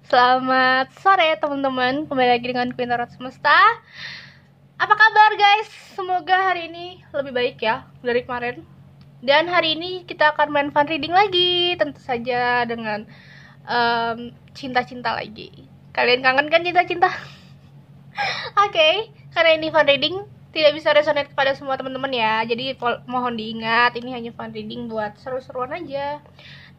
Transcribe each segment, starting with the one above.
Selamat sore teman-teman, kembali lagi dengan Queen Tarot Semesta. Apa kabar guys? Semoga hari ini lebih baik ya dari kemarin. Dan hari ini kita akan main fun reading lagi, tentu saja dengan cinta-cinta lagi. Kalian kangen kan cinta-cinta? Oke, karena ini fun reading tidak bisa resonate kepada semua teman-teman ya. Jadi mohon diingat, ini hanya fun reading buat seru-seruan aja.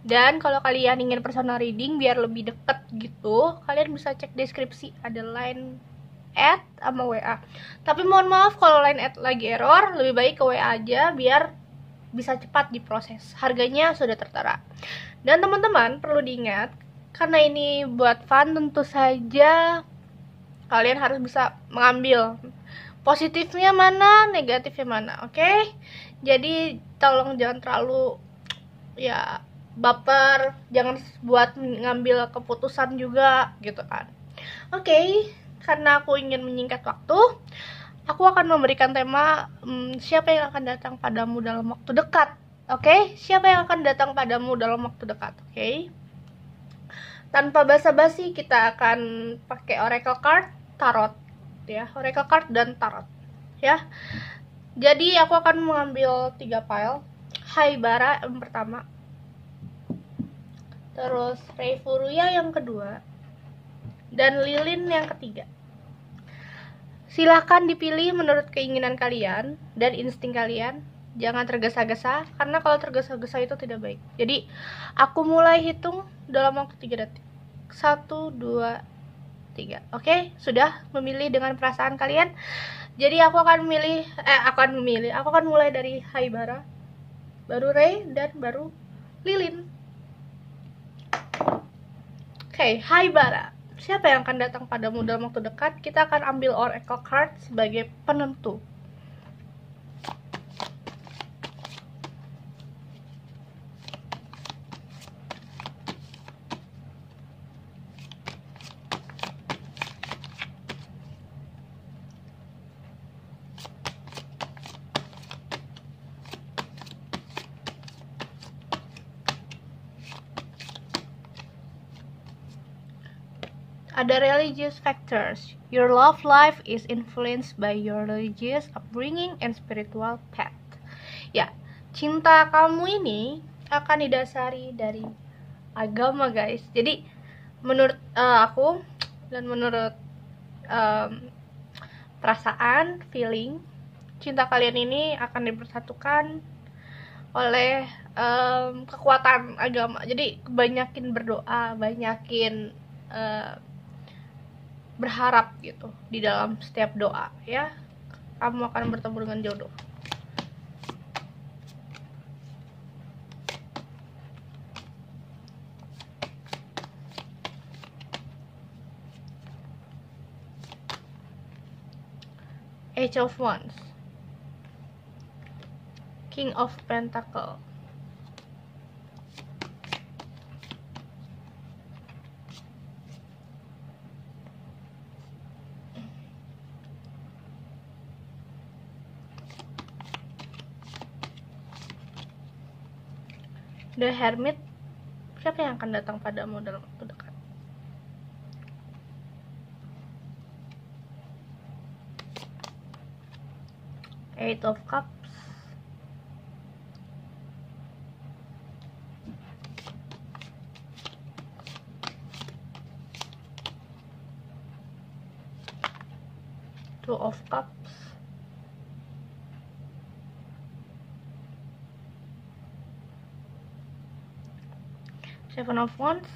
Dan kalau kalian ingin personal reading biar lebih deket gitu, kalian bisa cek deskripsi, ada line @ sama WA. Tapi mohon maaf kalau line @ lagi error, lebih baik ke WA aja biar bisa cepat diproses. Harganya sudah tertera. Dan teman-teman perlu diingat, karena ini buat fun, tentu saja kalian harus bisa mengambil positifnya mana, negatifnya mana, oke? Jadi tolong jangan terlalu ya baper, jangan buat ngambil keputusan juga gitu kan. Oke, karena aku ingin menyingkat waktu, aku akan memberikan tema siapa yang akan datang padamu dalam waktu dekat. Oke, siapa yang akan datang padamu dalam waktu dekat. Oke, tanpa basa-basi kita akan pakai oracle card, tarot ya, oracle card dan tarot ya. Jadi aku akan mengambil 3 pile. Haibara yang pertama, terus Rei Furuya yang kedua, dan Lilin yang ketiga. Silahkan dipilih menurut keinginan kalian dan insting kalian. Jangan tergesa-gesa, karena kalau tergesa-gesa itu tidak baik. Jadi aku mulai hitung dalam waktu 3 detik. 1, 2, 3. Oke, sudah memilih dengan perasaan kalian. Jadi aku akan mulai dari Haibara, baru Rei, dan baru Lilin. Oke, Haibara, siapa yang akan datang padamu dalam waktu dekat? Kita akan ambil oracle card sebagai penentu. Ada religious factors. Your love life is influenced by your religious upbringing and spiritual path. Ya, cinta kamu ini akan didasari dari agama, guys. Jadi menurut aku dan menurut perasaan, feeling, cinta kalian ini akan dipersatukan oleh kekuatan agama. Jadi banyakin berdoa, banyakin berharap gitu di dalam setiap doa ya, kamu akan bertemu dengan jodoh. Age of Wands, King of Pentacle, The Hermit, siapa yang akan datang padamu dalam waktu dekat? Eight of Cups, Two of Cups, Seven of Wands,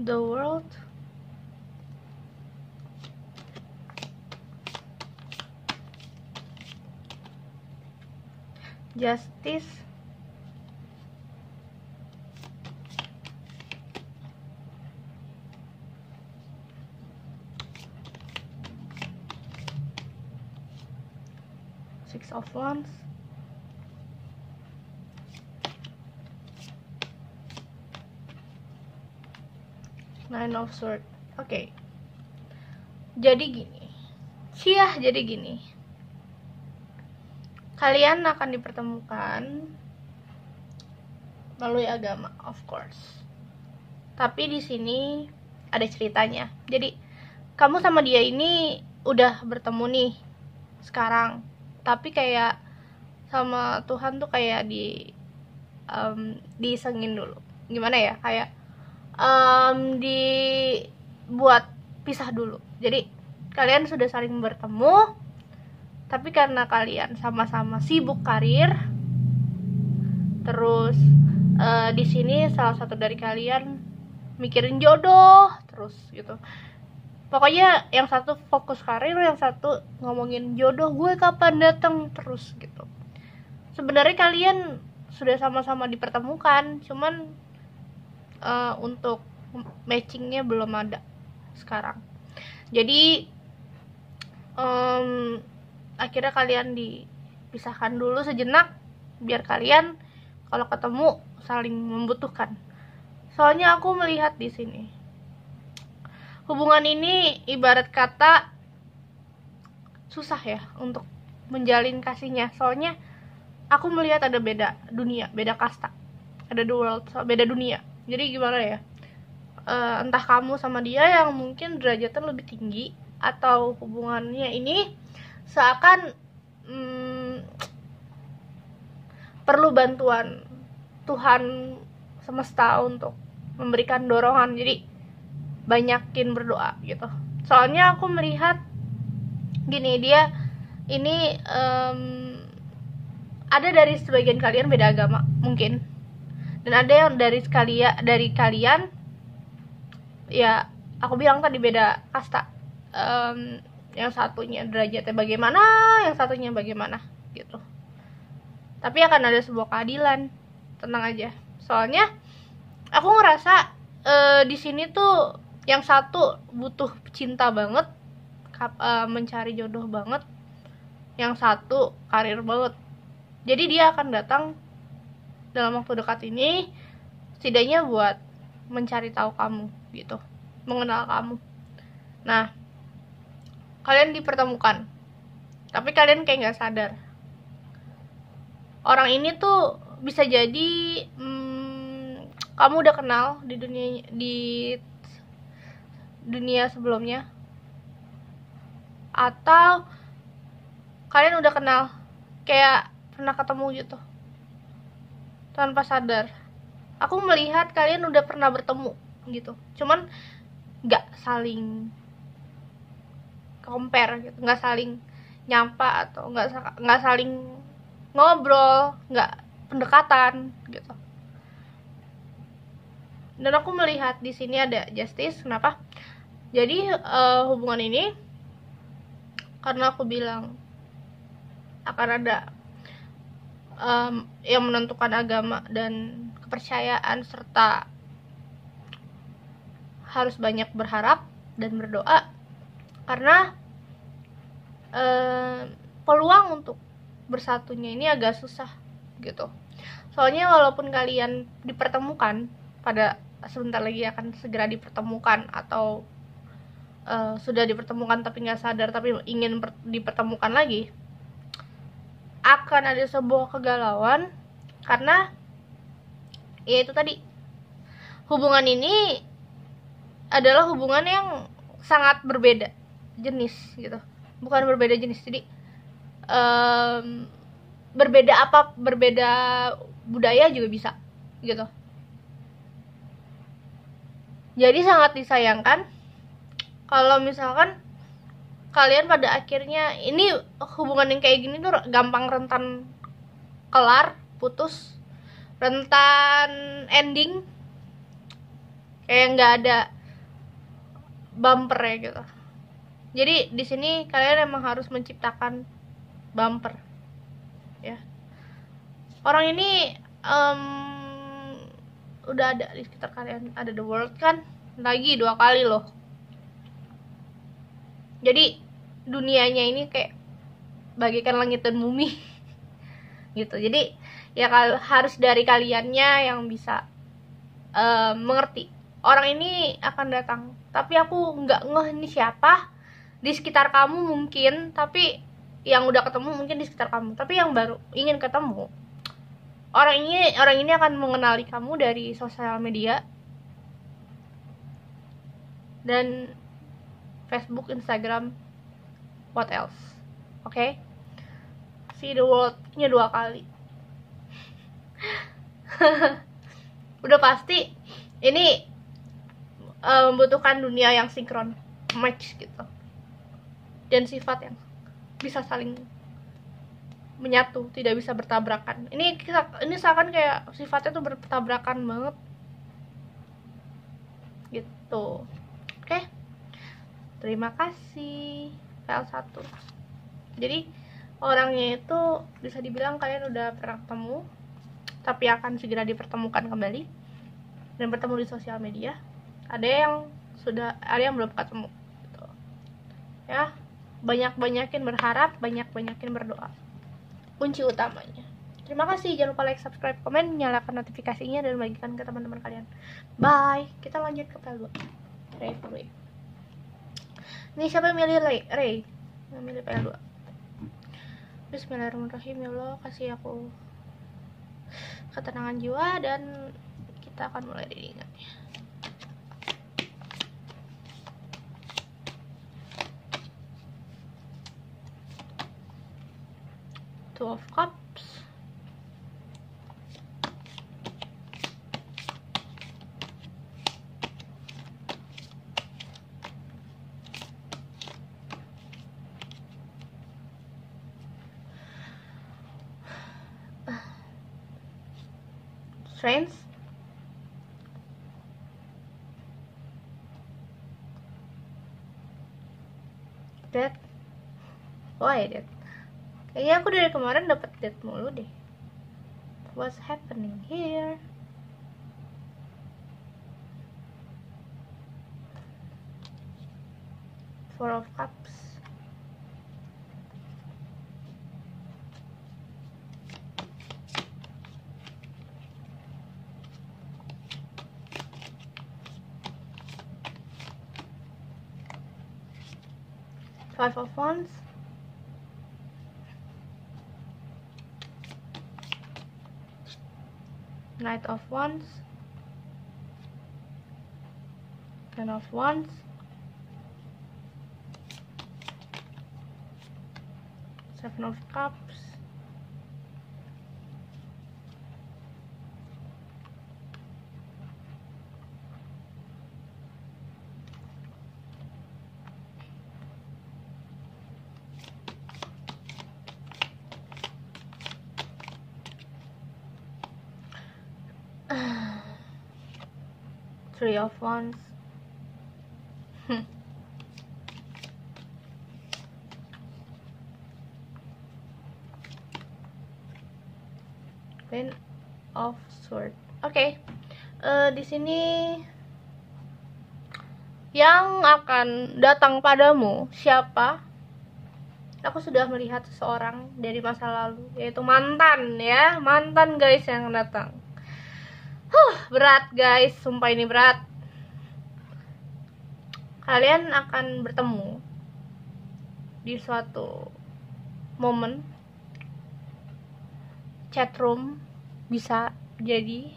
The World, Justice, Six of Wands, Nine of Swords. Oke. Jadi gini, Ciah, jadi gini, kalian akan dipertemukan melalui agama, of course. Tapi di sini ada ceritanya. Jadi kamu sama dia ini udah bertemu nih sekarang, tapi kayak sama Tuhan tuh kayak disengin dulu. Gimana ya? Kayak dibuat pisah dulu. Jadi kalian sudah saling bertemu, tapi karena kalian sama-sama sibuk karir, terus di sini salah satu dari kalian mikirin jodoh terus gitu. Pokoknya yang satu fokus karir, yang satu ngomongin jodoh gue kapan datang terus gitu. Sebenarnya kalian sudah sama-sama dipertemukan, cuman untuk matchingnya belum ada sekarang. Jadi akhirnya kalian dipisahkan dulu sejenak biar kalian kalau ketemu saling membutuhkan. Soalnya aku melihat di sini hubungan ini ibarat kata susah ya untuk menjalin kasihnya. Soalnya aku melihat ada beda dunia, beda kasta, ada dua world, beda dunia. Jadi gimana ya? Entah kamu sama dia yang mungkin derajatnya lebih tinggi, atau hubungannya ini seakan perlu bantuan Tuhan semesta untuk memberikan dorongan. Jadi banyakin berdoa gitu. Soalnya aku melihat gini, dia ini ada dari sebagian kalian beda agama mungkin, dan ada yang dari kalian ya aku bilang tadi beda kasta. Yang satunya derajatnya bagaimana, yang satunya bagaimana gitu. Tapi akan ada sebuah keadilan, tenang aja. Soalnya aku ngerasa di sini tuh yang satu butuh cinta banget, mencari jodoh banget, yang satu karir banget. Jadi dia akan datang dalam waktu dekat ini setidaknya buat mencari tahu kamu gitu, mengenal kamu. Nah, kalian dipertemukan, tapi kalian kayak nggak sadar orang ini tuh bisa jadi kamu udah kenal di dunia sebelumnya, atau kalian udah kenal kayak pernah ketemu gitu tanpa sadar. Aku melihat kalian udah pernah bertemu gitu, cuman nggak saling compare gitu, nggak saling nyapa, atau nggak saling ngobrol, nggak pendekatan gitu. Dan aku melihat di sini ada justice. Kenapa? Jadi hubungan ini, karena aku bilang akan ada yang menentukan agama dan kepercayaan, serta harus banyak berharap dan berdoa, karena peluang untuk bersatunya ini agak susah gitu. Soalnya walaupun kalian dipertemukan, pada sebentar lagi akan segera dipertemukan, atau sudah dipertemukan tapi nggak sadar, tapi ingin dipertemukan lagi, akan ada sebuah kegalauan. Karena ya itu tadi, hubungan ini adalah hubungan yang sangat berbeda jenis gitu. Bukan berbeda jenis, jadi berbeda budaya juga bisa gitu. Jadi sangat disayangkan kalau misalkan kalian pada akhirnya, ini hubungan yang kayak gini tuh gampang rentan kelar, putus, rentan ending, kayak nggak ada bumper ya gitu. Jadi di sini kalian emang harus menciptakan bumper ya. Orang ini udah ada di sekitar kalian, ada the world kan, lagi 2 kali loh. Jadi dunianya ini kayak bagaikan langit dan bumi gitu. Jadi ya harus dari kaliannya yang bisa mengerti orang ini akan datang, tapi aku nggak ngeh ini siapa, di sekitar kamu mungkin, tapi yang udah ketemu mungkin di sekitar kamu, tapi yang baru ingin ketemu, orang ini akan mengenali kamu dari sosial media dan Facebook, Instagram, what else, oke? See the world-nya 2 kali. Udah pasti ini membutuhkan dunia yang sinkron, match gitu, dan sifat yang bisa saling menyatu, tidak bisa bertabrakan. Ini seakan kayak sifatnya tuh bertabrakan banget gitu. Oke, terima kasih PL1. Jadi orangnya itu bisa dibilang kalian udah pernah ketemu, tapi akan segera dipertemukan kembali dan bertemu di sosial media. Ada yang belum ketemu gitu. Ya, banyakin berharap, banyakin berdoa, kunci utamanya. Terima kasih, jangan lupa like, subscribe, komen, nyalakan notifikasinya, dan bagikan ke teman-teman kalian. Bye. Kita lanjut ke PL2. Ray. Ini siapa yang milih Ray? Yang milih PL2. Bismillahirrahmanirrahim. Ya Allah, kasih aku ketenangan jiwa, dan kita akan mulai readingannya. Two of Cups, Strength, Death. Why Death? Kayaknya aku dari kemarin dapat Death mulu deh. What's happening here? Four of Cups, Five of Wands, Knight of Wands, Ten of Wands, Seven of Cups, Three of Wands, Queen of Swords. Oke, di sini yang akan datang padamu siapa? Aku sudah melihat seseorang dari masa lalu, yaitu mantan ya, mantan guys yang datang. Berat guys, sumpah ini berat. Kalian akan bertemu di suatu momen, chatroom bisa jadi,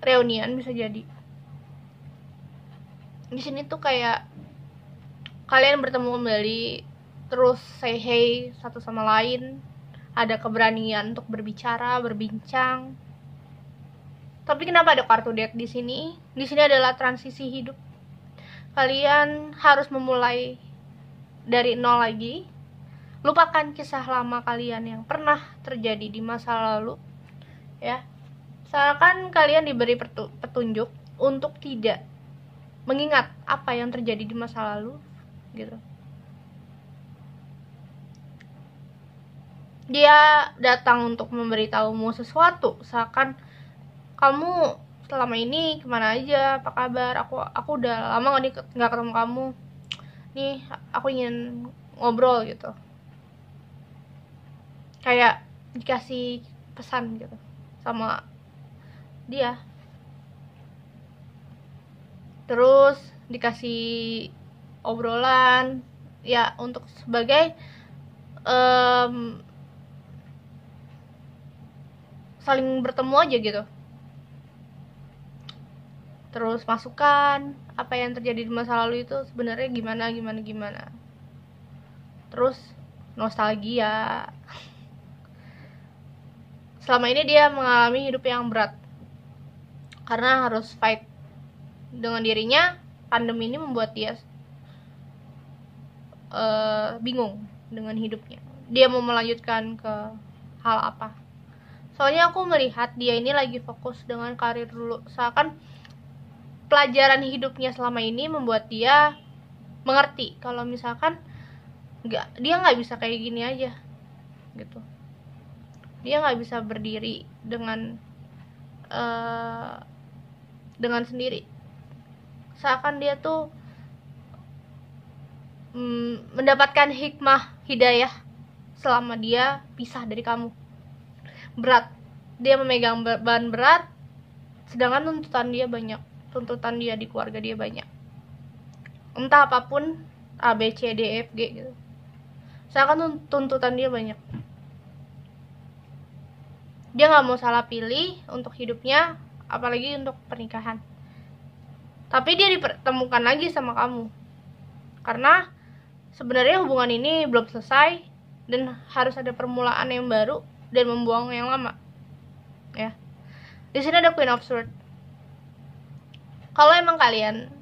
reunian bisa jadi. Di sini tuh kayak kalian bertemu kembali, terus say hey satu sama lain, ada keberanian untuk berbicara, berbincang. Tapi kenapa ada kartu Death di sini? Di sini adalah transisi hidup. Kalian harus memulai dari nol lagi. Lupakan kisah lama kalian yang pernah terjadi di masa lalu, ya. Misalkan kalian diberi petunjuk untuk tidak mengingat apa yang terjadi di masa lalu, gitu. Dia datang untuk memberitahumu sesuatu, seakan kamu selama ini kemana aja, apa kabar, aku udah lama nggak ketemu kamu nih, aku ingin ngobrol gitu, kayak dikasih pesan gitu sama dia. terus dikasih obrolan ya untuk sebagai saling bertemu aja gitu, terus masukan apa yang terjadi di masa lalu itu sebenarnya gimana, terus nostalgia. Selama ini dia mengalami hidup yang berat karena harus fight dengan dirinya. Pandemi ini membuat dia bingung dengan hidupnya, dia mau melanjutkan ke hal apa. Soalnya aku melihat dia ini lagi fokus dengan karir dulu, seakan pelajaran hidupnya selama ini membuat dia mengerti kalau misalkan dia nggak bisa kayak gini aja gitu. Dia nggak bisa berdiri dengan sendiri, seakan dia tuh mendapatkan hikmah hidayah selama dia pisah dari kamu. Berat, dia memegang beban berat, sedangkan tuntutan dia banyak, tuntutan dia di keluarga dia banyak, entah apapun, A, B, C, D, F, G gitu. Seakan tuntutan dia banyak. Dia gak mau salah pilih untuk hidupnya, apalagi untuk pernikahan. Tapi dia dipertemukan lagi sama kamu karena sebenarnya hubungan ini belum selesai dan harus ada permulaan yang baru dan membuang yang lama. Ya. Di sini ada Queen of Swords. Kalau emang kalian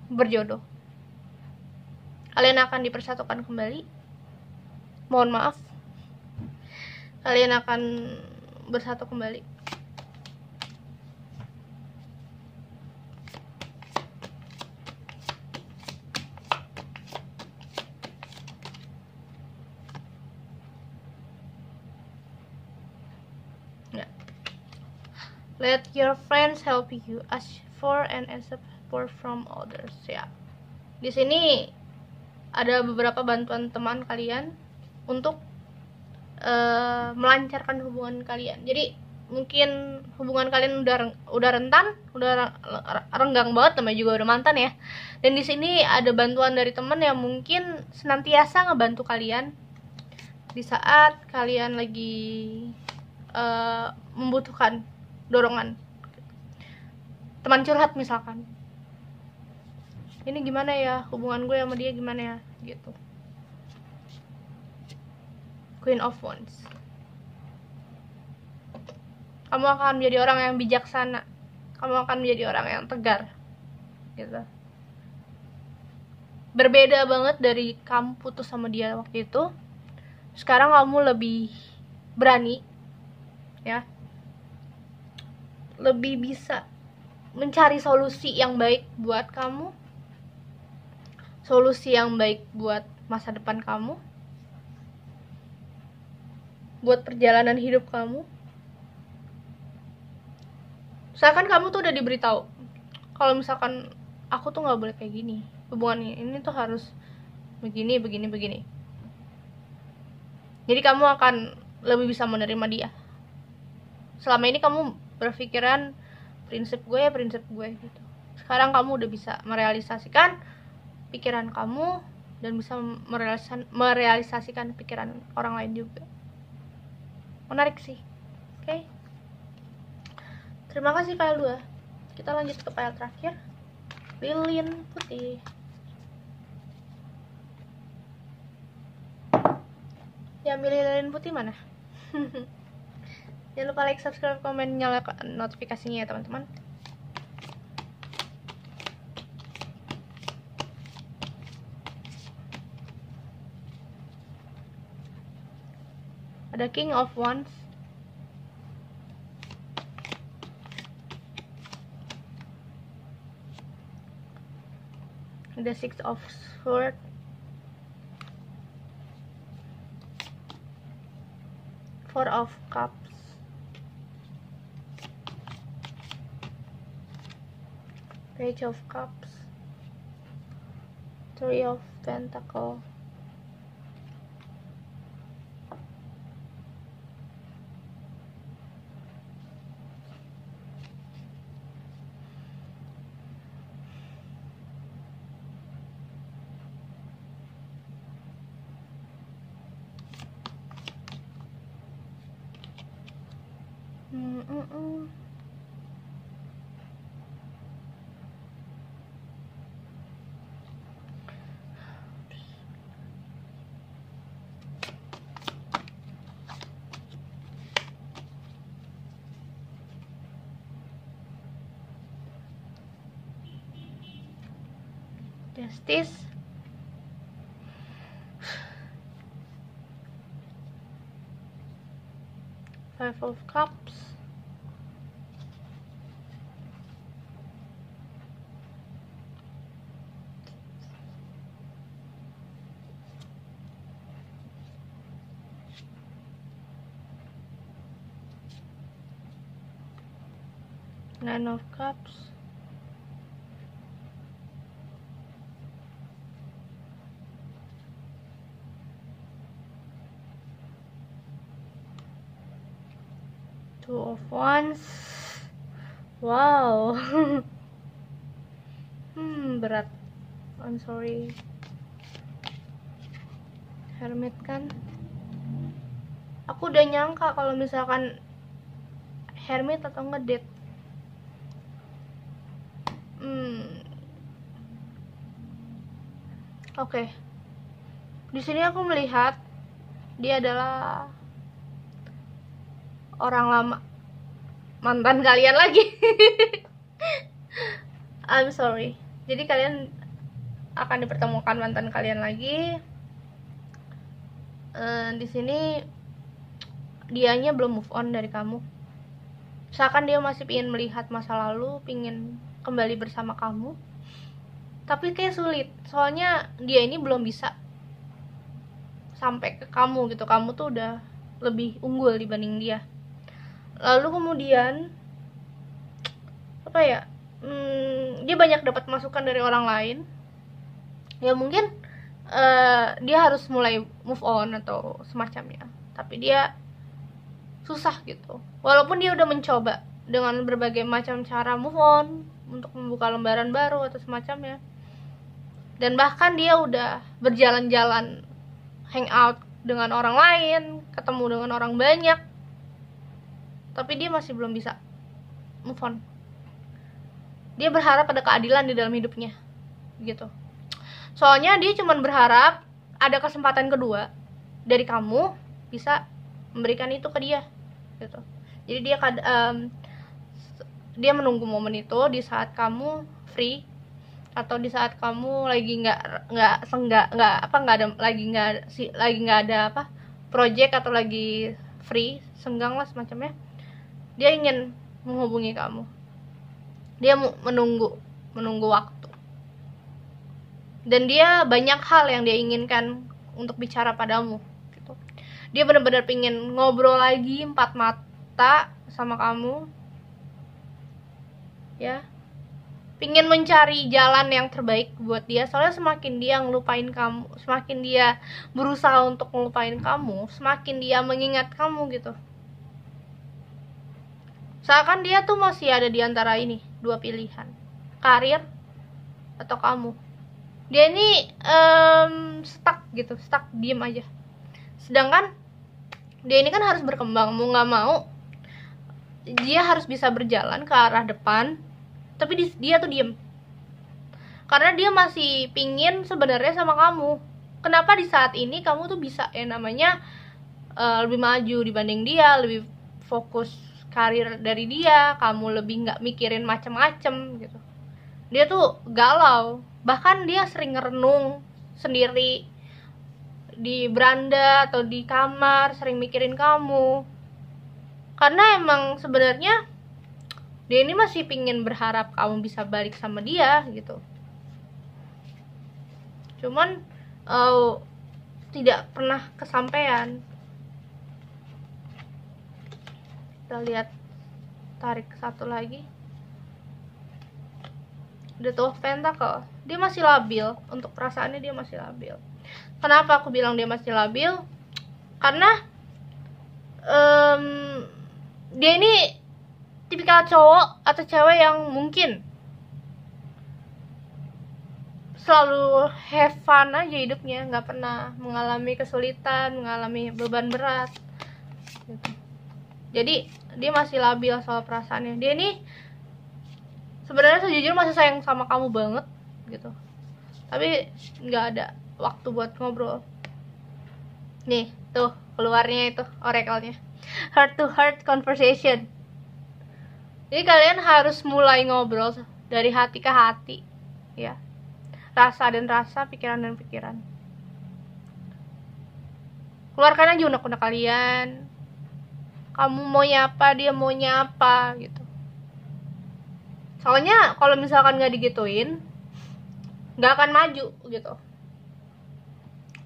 berjodoh, kalian akan dipersatukan kembali. Mohon maaf, kalian akan bersatu kembali. Let your friends help you, ask for and accept support from others. Ya, di sini ada beberapa bantuan teman kalian untuk melancarkan hubungan kalian. Jadi mungkin hubungan kalian udah rentan, udah renggang banget, namanya juga udah mantan ya. Dan di sini ada bantuan dari teman yang mungkin senantiasa ngebantu kalian di saat kalian lagi membutuhkan dorongan. Teman curhat misalkan, ini gimana ya, hubungan gue sama dia gimana ya gitu. Queen of Wands. Kamu akan menjadi orang yang bijaksana, kamu akan menjadi orang yang tegar gitu. Berbeda banget dari kamu putus sama dia waktu itu. Sekarang kamu lebih berani ya, lebih bisa mencari solusi yang baik buat kamu, solusi yang baik buat masa depan kamu, buat perjalanan hidup kamu. Misalkan kamu tuh udah diberitahu kalau misalkan aku tuh nggak boleh kayak gini, hubungan ini tuh harus begini. Jadi kamu akan lebih bisa menerima dia. Selama ini kamu berpikiran prinsip gue gitu. Sekarang kamu udah bisa merealisasikan pikiran kamu dan bisa merealisasikan pikiran orang lain juga. Menarik sih. Oke. Terima kasih file 2. Kita lanjut ke file terakhir. Lilin putih. Yang milih lilin putih mana? Jangan lupa like, subscribe, komen, nyalakan notifikasinya ya teman-teman. Ada King of Wands, ada Six of Swords, Four of Cups, Page of Cups, Three of Pentacles, Justice, Five of Cups, Nine of Cups, Two of Wands. Wow. Berat. I'm sorry. Hermit kan. Aku udah nyangka kalau misalkan Hermit atau ngedate. Oke. Di sini aku melihat dia adalah orang lama, mantan kalian lagi. I'm sorry. Jadi kalian akan dipertemukan mantan kalian lagi. Di sini dianya belum move on dari kamu. Seakan dia masih ingin melihat masa lalu, ingin kembali bersama kamu. Tapi kayak sulit, soalnya dia ini belum bisa sampai ke kamu gitu. Kamu tuh udah lebih unggul dibanding dia. Lalu kemudian apa ya, dia banyak dapat masukan dari orang lain. Ya mungkin dia harus mulai move on atau semacamnya, tapi dia susah gitu. Walaupun dia udah mencoba dengan berbagai macam cara move on untuk membuka lembaran baru atau semacamnya, dan bahkan dia udah berjalan-jalan, hangout dengan orang lain, ketemu dengan orang banyak, tapi dia masih belum bisa move on. Dia berharap ada keadilan di dalam hidupnya gitu. Soalnya dia cuma berharap ada kesempatan kedua dari kamu bisa memberikan itu ke dia gitu. Jadi dia menunggu momen itu di saat kamu free, atau di saat kamu lagi nggak ada project, atau lagi free, senggang lah semacamnya. Dia ingin menghubungi kamu. Dia menunggu waktu. Dan dia banyak hal yang dia inginkan untuk bicara padamu gitu. Dia benar-benar pingin ngobrol lagi 4 mata sama kamu. Ya. Pingin mencari jalan yang terbaik buat dia. Soalnya semakin dia ngelupain kamu, semakin dia berusaha untuk ngelupain kamu, semakin dia mengingat kamu gitu. Seakan dia tuh masih ada di antara ini, 2 pilihan, karir atau kamu. Dia ini stuck gitu, stuck, diem aja. Sedangkan dia ini kan harus berkembang, mau gak mau dia harus bisa berjalan ke arah depan. Tapi dia tuh diem, karena dia masih pingin sebenarnya sama kamu. Kenapa di saat ini kamu tuh bisa namanya lebih maju dibanding dia, lebih fokus karir dari dia, kamu lebih nggak mikirin macem-macem gitu. Dia tuh galau, bahkan dia sering ngerenung sendiri di beranda atau di kamar, sering mikirin kamu. Karena emang sebenarnya dia ini masih pingin berharap kamu bisa balik sama dia gitu. Cuman tidak pernah kesampaian. Kita lihat, tarik satu lagi. The Two of Pentacle. Dia masih labil, untuk perasaannya dia masih labil. Kenapa aku bilang dia masih labil? Karena dia ini tipikal cowok atau cewek yang mungkin selalu have fun aja hidupnya, nggak pernah mengalami kesulitan, mengalami beban berat gitu. Jadi dia masih labil soal perasaannya. Dia ini sebenarnya sejujurnya masih sayang sama kamu banget gitu, tapi nggak ada waktu buat ngobrol. Nih tuh keluarnya itu oracle-nya, heart to heart conversation. Jadi kalian harus mulai ngobrol dari hati ke hati ya, rasa dan rasa, pikiran dan pikiran. Keluarkan aja unek-unek kalian, kamu maunya apa, dia maunya apa gitu. Soalnya kalau misalkan nggak digituin, nggak akan maju gitu.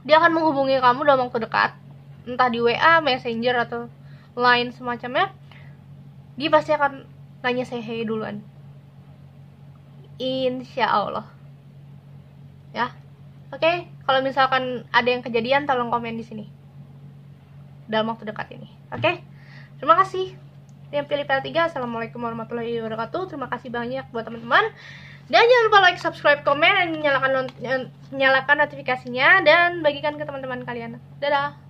Dia akan menghubungi kamu dalam waktu dekat, entah di WA, Messenger atau lain semacamnya. Dia pasti akan nanya say hey duluan, insya Allah ya. Oke, kalau misalkan ada yang kejadian tolong komen di sini dalam waktu dekat ini. Oke, terima kasih yang pilih PL3. Assalamualaikum warahmatullahi wabarakatuh. Terima kasih banyak buat teman-teman, dan jangan lupa like, subscribe, komen, dan nyalakan notifikasinya, dan bagikan ke teman-teman kalian. Dadah.